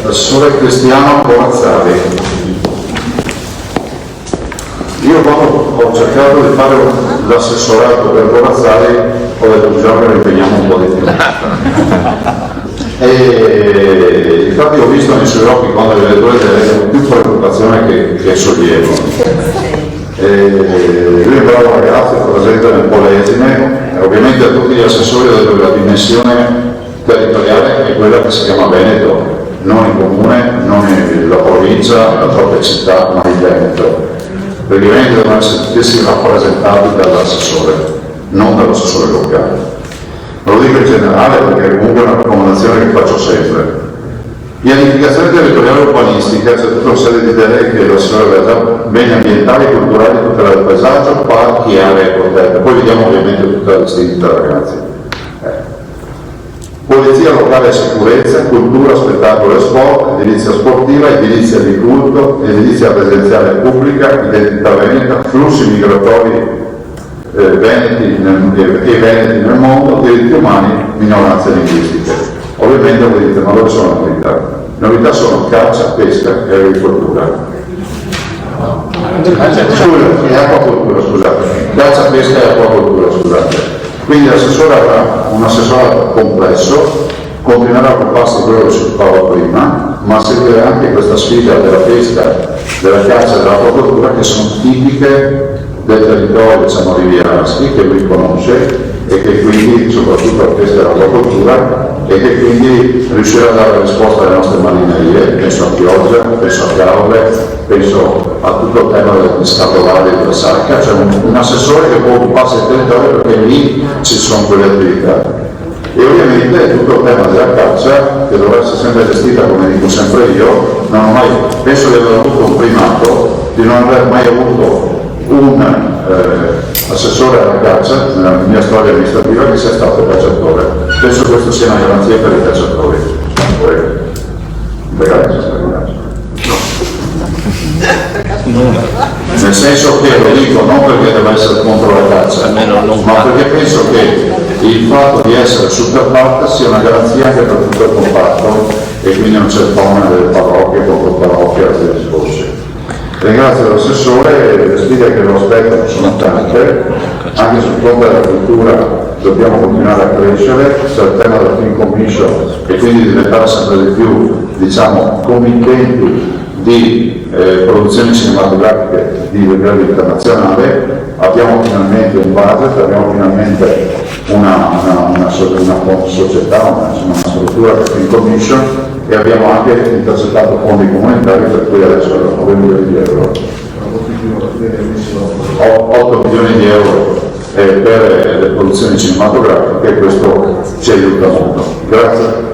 l'assessore Cristiano Corazzari. Io quando ho cercato di fare l'assessorato per Corazzari ho detto bisogna che impegniamo un po' di più. E infatti ho visto nei suoi occhi quando le due più preoccupazione che sollievo. Lui è un bravo ragazzo, presente nel Polesine, ovviamente a tutti gli assessori ho detto che la dimensione territoriale è quella che si chiama Veneto, non il comune, non la provincia, la propria città, ma il Veneto. Perché i Veneti devono essere tutti rappresentati dall'assessore, non dall'assessore locale. Lo dico in generale perché comunque è una raccomandazione che faccio sempre. Pianificazione territoriale urbanistica, c'è tutta una serie di idee che l'assessore aveva già, beni ambientali, culturali, tutela del paesaggio, parchi e aree protette. Poi vediamo ovviamente tutta la distinta, ragazzi. Polizia locale e sicurezza, cultura, spettacolo e sport, edilizia sportiva, edilizia di culto, edilizia residenziale pubblica, identità veneta, flussi migratori veneti e veneti nel mondo, diritti umani, minoranze linguistiche. Ovviamente voi dite, ma dove sono le novità? Le novità sono caccia, pesca e agricoltura. E acquacoltura, scusate. Caccia, pesca e acquacoltura, scusate. Quindi l'assessore avrà un assessorato complesso, continuerà a occuparsi di quello che si occupava prima, ma seguirà anche questa sfida della pesca, della caccia e dell'acquacoltura che sono tipiche del territorio, diciamo, rivieranschi, che lui conosce e che quindi, soprattutto la pesca e l'acquacoltura, e che quindi riuscirà a dare risposta alle nostre marinerie, penso a Chioggia, penso a Carolle, penso a tutto il tema del scatolare e della sacca, cioè un assessore che può occuparsi del territorio perché lì ci sono quelle attività. E ovviamente tutto il tema della caccia, che dovrà essere sempre gestita, come dico sempre io, non ho mai, penso di aver avuto un primato, di non aver mai avuto un assessore alla caccia nella mia storia amministrativa che sia stato cacciatore. Penso che questo sia una garanzia per i cacciatori. Nel senso che, lo dico, non perché deve essere contro la caccia, ma perché penso che il fatto di essere super partes sia una garanzia anche per tutto il comparto e quindi non c'è il problema delle parrocchie contro parrocchie e altri discorsi. Ringrazio l'assessore, le sfide che lo aspettano sono tante, anche sul fronte della cultura dobbiamo continuare a crescere, c'è il tema della Film Commission e quindi diventare sempre di più, diciamo, committenti di produzioni cinematografiche di livello internazionale. Abbiamo finalmente un budget, abbiamo finalmente una società, una struttura che è Film Commission, e abbiamo anche intercettato fondi comunitari per cui adesso abbiamo 9 milioni di euro, 8 milioni di euro per le produzioni cinematografiche, e questo ci aiuta molto. Grazie.